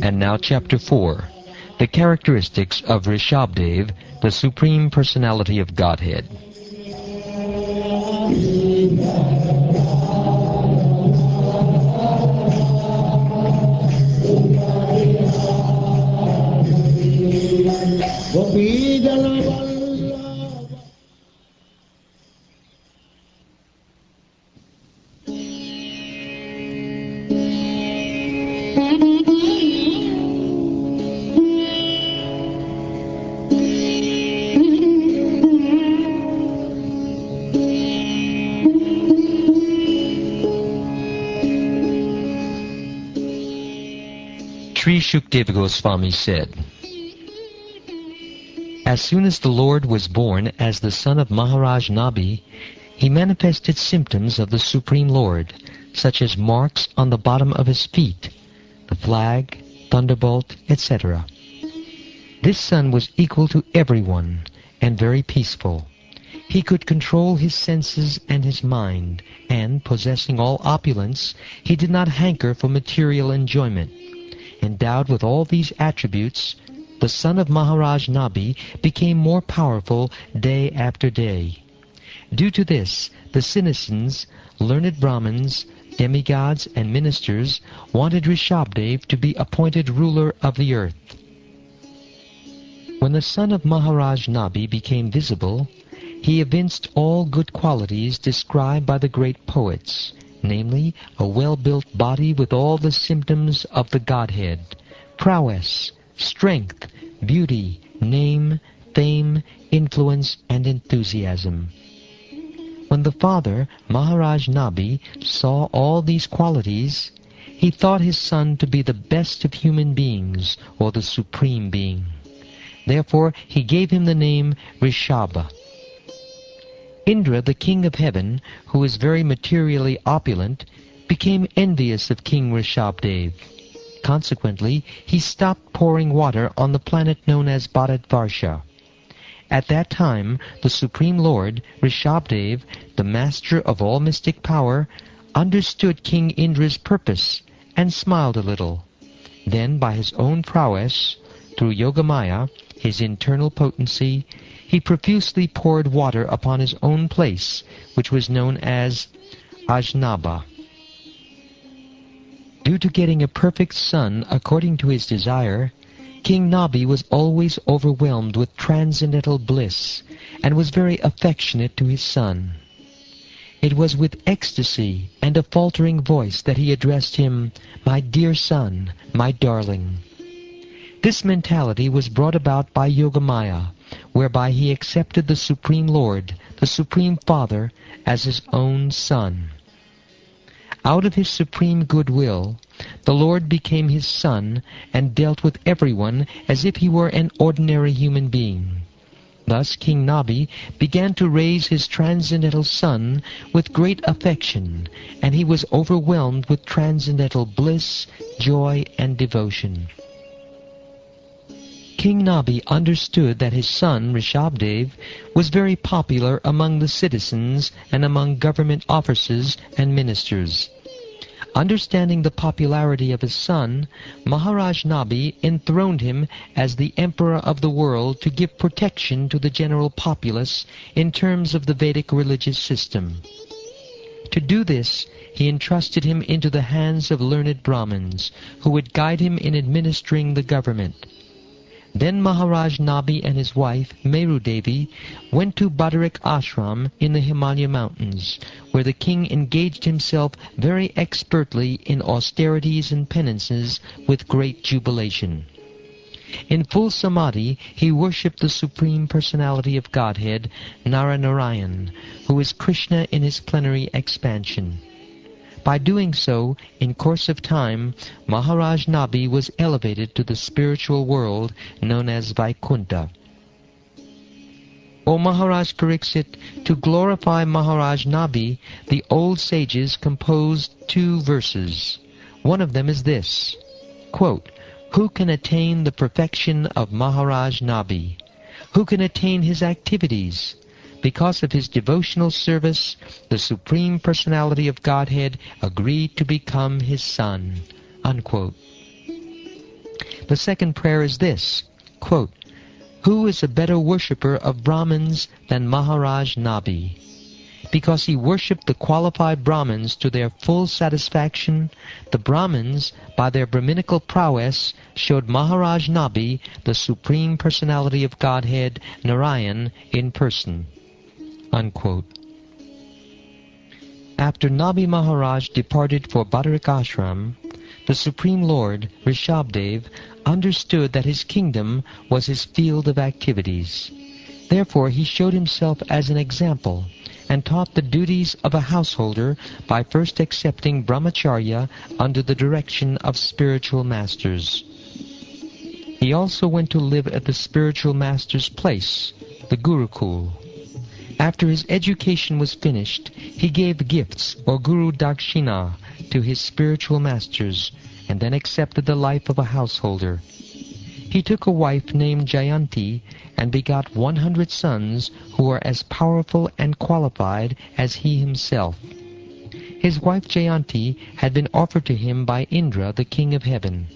And now Chapter 4, the characteristics of Rishabhadeva, the Supreme Personality of Godhead. Sri Shukdeva Goswami said, as soon as the Lord was born as the son of Maharaj Nabi, he manifested symptoms of the Supreme Lord, such as marks on the bottom of his feet, the flag, thunderbolt, etc. This son was equal to everyone and very peaceful. He could control his senses and his mind, and, possessing all opulence, he did not hanker for material enjoyment. Endowed with all these attributes, the son of Maharaj Nabi became more powerful day after day. Due to this, the citizens, learned Brahmins, demigods, and ministers wanted Rishabhadeva to be appointed ruler of the earth. When the son of Maharaj Nabi became visible, he evinced all good qualities described by the great poets, namely, a well-built body with all the symptoms of the Godhead, prowess, strength, beauty, name, fame, influence, and enthusiasm. When the father, Maharaj Nabi, saw all these qualities, he thought his son to be the best of human beings, or the supreme being. Therefore, he gave him the name Rishabha. Indra, the king of heaven, who was very materially opulent, became envious of King Rishabhadeva. Consequently, he stopped pouring water on the planet known as Bharatvarsha. At that time, the Supreme Lord, Rishabhadeva, the master of all mystic power, understood King Indra's purpose and smiled a little. Then, by his own prowess, through Yogamaya, his internal potency, he profusely poured water upon his own place, which was known as Ajnaba. Due to getting a perfect son according to his desire, King Nabi was always overwhelmed with transcendental bliss and was very affectionate to his son. It was with ecstasy and a faltering voice that he addressed him, "My dear son, my darling." This mentality was brought about by Yogamaya, whereby he accepted the Supreme Lord, the Supreme Father, as his own son. Out of his supreme goodwill, the Lord became his son and dealt with everyone as if he were an ordinary human being. Thus King Nabi began to raise his transcendental son with great affection, and he was overwhelmed with transcendental bliss, joy, and devotion. King Nabi understood that his son, Rishabhadeva, was very popular among the citizens and among government officers and ministers. Understanding the popularity of his son, Maharaj Nabi enthroned him as the emperor of the world to give protection to the general populace in terms of the Vedic religious system. To do this, he entrusted him into the hands of learned Brahmins, who would guide him in administering the government. Then Maharaj Nabi and his wife, Meru Devi, went to Badarik Ashram in the Himalaya mountains, where the king engaged himself very expertly in austerities and penances with great jubilation. In full samadhi, he worshipped the Supreme Personality of Godhead, Naranarayan, who is Krishna in his plenary expansion. By doing so, in course of time, Maharaj Nabi was elevated to the spiritual world known as Vaikunta. O Maharaj Pariksit, to glorify Maharaj Nabi, the old sages composed 2 verses. One of them is this, quote, "Who can attain the perfection of Maharaj Nabi? Who can attain his activities? Because of his devotional service, the Supreme Personality of Godhead agreed to become his son." Unquote. The second prayer is this, quote, "Who is a better worshipper of Brahmins than Maharaj Nabi? Because he worshipped the qualified Brahmins to their full satisfaction, the Brahmins, by their Brahminical prowess, showed Maharaj Nabi the Supreme Personality of Godhead, Narayan, in person." Unquote. After Nabi Maharaj departed for Badarik Ashram, the Supreme Lord, Rishabhadeva, understood that his kingdom was his field of activities. Therefore he showed himself as an example and taught the duties of a householder by first accepting brahmacharya under the direction of spiritual masters. He also went to live at the spiritual master's place, the Gurukul. After his education was finished, he gave gifts or Guru Dakshina to his spiritual masters, and then accepted the life of a householder. He took a wife named Jayanti and begot 100 sons who were as powerful and qualified as he himself. His wife Jayanti had been offered to him by Indra, the king of heaven.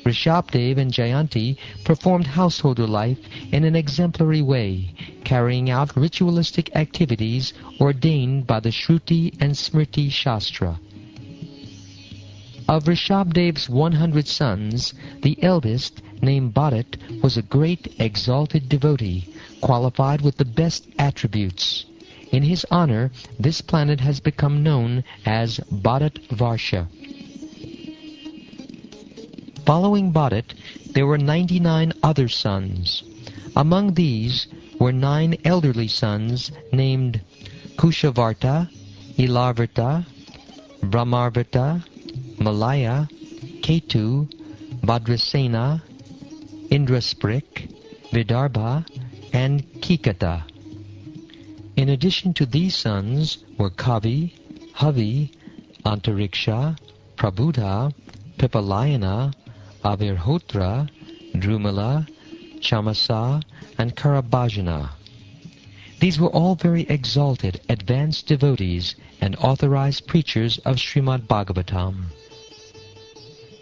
Rishabhadeva and Jayanti performed householder life in an exemplary way, carrying out ritualistic activities ordained by the Shruti and Smriti Shastra. Of Rishabhadeva's 100 sons, the eldest, named Bharat, was a great exalted devotee, qualified with the best attributes. In his honor, this planet has become known as Bharat Varsha. Following Bharat, there were 99 other sons. Among these were 9 elderly sons named Kushavarta, Ilavarta, Brahmarvarta, Malaya, Ketu, Bhadrasena, Indrasprik, Vidarbha, and Kikata. In addition to these sons were Kavi, Havi, Antariksha, Prabhuda, Pipalayana, Avirhotra, Drumala, Chamasa, and Karabhajana. These were all very exalted, advanced devotees and authorized preachers of Srimad Bhagavatam.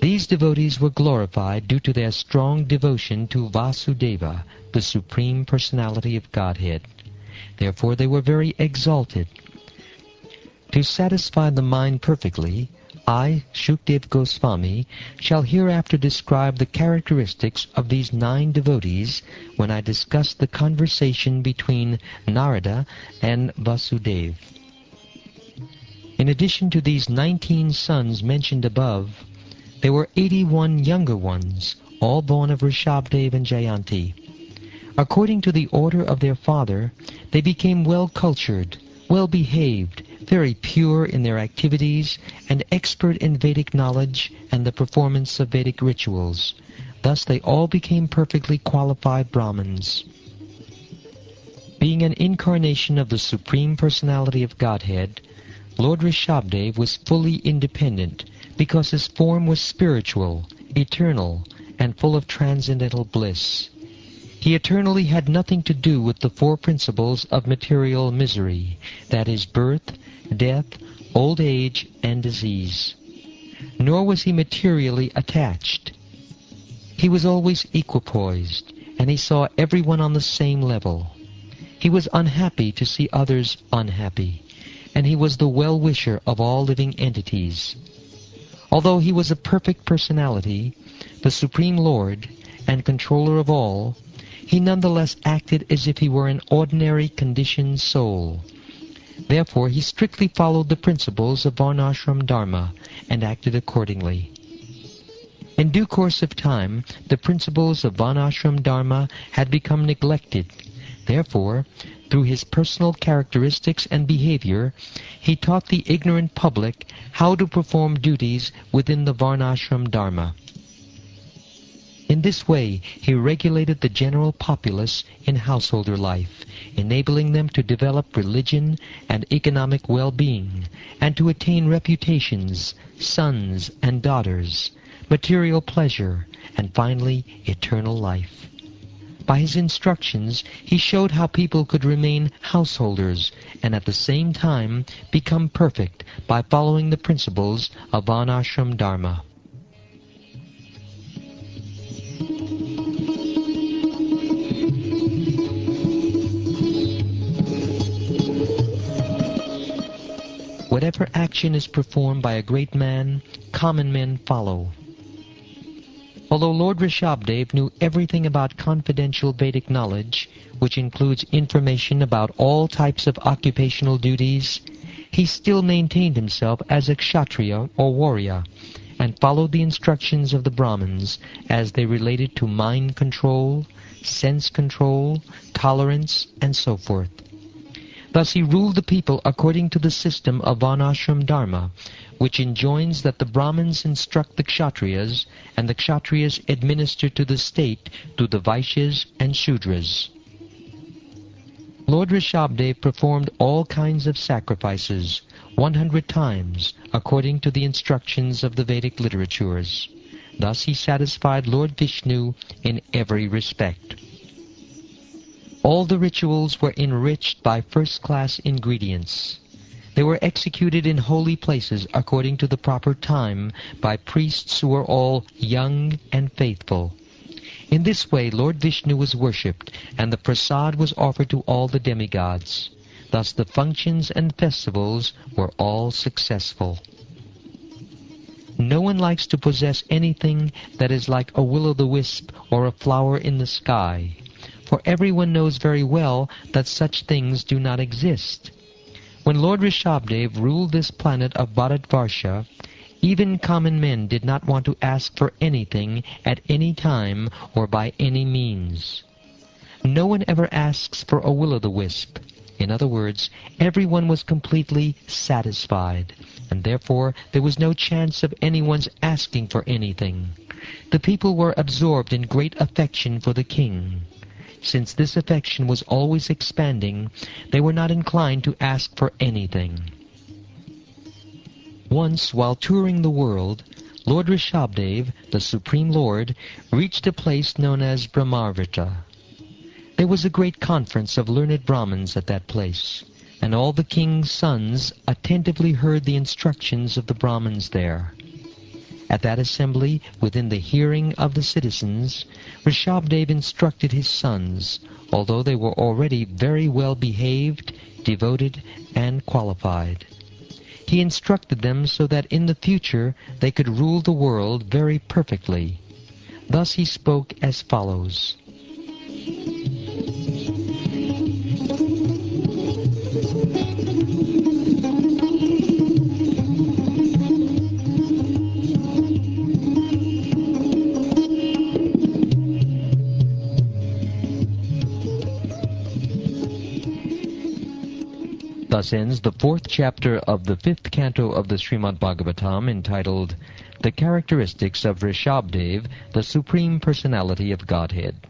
These devotees were glorified due to their strong devotion to Vasudeva, the Supreme Personality of Godhead. Therefore they were very exalted. To satisfy the mind perfectly, I, Shukdev Goswami, shall hereafter describe the characteristics of these 9 devotees when I discuss the conversation between Narada and Vasudeva. In addition to these 19 sons mentioned above, there were 81 younger ones, all born of Rishabhadeva and Jayanti. According to the order of their father, they became well-cultured, well-behaved, very pure in their activities, and expert in Vedic knowledge and the performance of Vedic rituals. Thus they all became perfectly qualified Brahmins. Being an incarnation of the Supreme Personality of Godhead, Lord Rishabhadeva was fully independent because his form was spiritual, eternal, and full of transcendental bliss. He eternally had nothing to do with the 4 principles of material misery, that is, birth, death, old age, and disease. Nor was he materially attached. He was always equipoised, and he saw everyone on the same level. He was unhappy to see others unhappy, and he was the well-wisher of all living entities. Although he was a perfect personality, the Supreme Lord, and controller of all, he nonetheless acted as if he were an ordinary conditioned soul. Therefore he strictly followed the principles of Varnashram Dharma and acted accordingly. In due course of time, the principles of Varnashram Dharma had become neglected. Therefore, through his personal characteristics and behavior, he taught the ignorant public how to perform duties within the Varnashram Dharma. In In this way, he regulated the general populace in householder life, enabling them to develop religion and economic well-being, and to attain reputations, sons and daughters, material pleasure, and finally, eternal life. By his instructions, he showed how people could remain householders and at the same time become perfect by following the principles of Varnashram Dharma. Whatever action is performed by a great man, common men follow. Although Lord Rishabhadeva knew everything about confidential Vedic knowledge, which includes information about all types of occupational duties, he still maintained himself as a kshatriya or warrior, and followed the instructions of the Brahmins as they related to mind control, sense control, tolerance, and so forth. Thus he ruled the people according to the system of Varnashram Dharma, which enjoins that the Brahmins instruct the Kshatriyas, and the Kshatriyas administer to the state through the Vaishyas and Shudras. Lord Rishabhadeva performed all kinds of sacrifices, 100 times, according to the instructions of the Vedic literatures. Thus he satisfied Lord Vishnu in every respect. All the rituals were enriched by first-class ingredients. They were executed in holy places according to the proper time by priests who were all young and faithful. In this way Lord Vishnu was worshipped, and the prasad was offered to all the demigods. Thus the functions and festivals were all successful. No one likes to possess anything that is like a will-o'-the-wisp or a flower in the sky, for everyone knows very well that such things do not exist. When Lord Rishabhadeva ruled this planet of Bharatvarsha, even common men did not want to ask for anything at any time or by any means. No one ever asks for a will-o'-the-wisp. In other words, everyone was completely satisfied, and therefore there was no chance of anyone's asking for anything. The people were absorbed in great affection for the king. Since this affection was always expanding, they were not inclined to ask for anything. Once, while touring the world, Lord Rishabhadeva, the Supreme Lord, reached a place known as Brahmarvita. There was a great conference of learned Brahmins at that place, and all the king's sons attentively heard the instructions of the Brahmins there. At that assembly, within the hearing of the citizens, Rishabhadeva instructed his sons, although they were already very well behaved, devoted, and qualified. He instructed them so that in the future they could rule the world very perfectly. Thus he spoke as follows. Thus ends the 4th chapter of the 5th canto of the Srimad Bhagavatam, entitled The Characteristics of Rishabhadeva, the Supreme Personality of Godhead.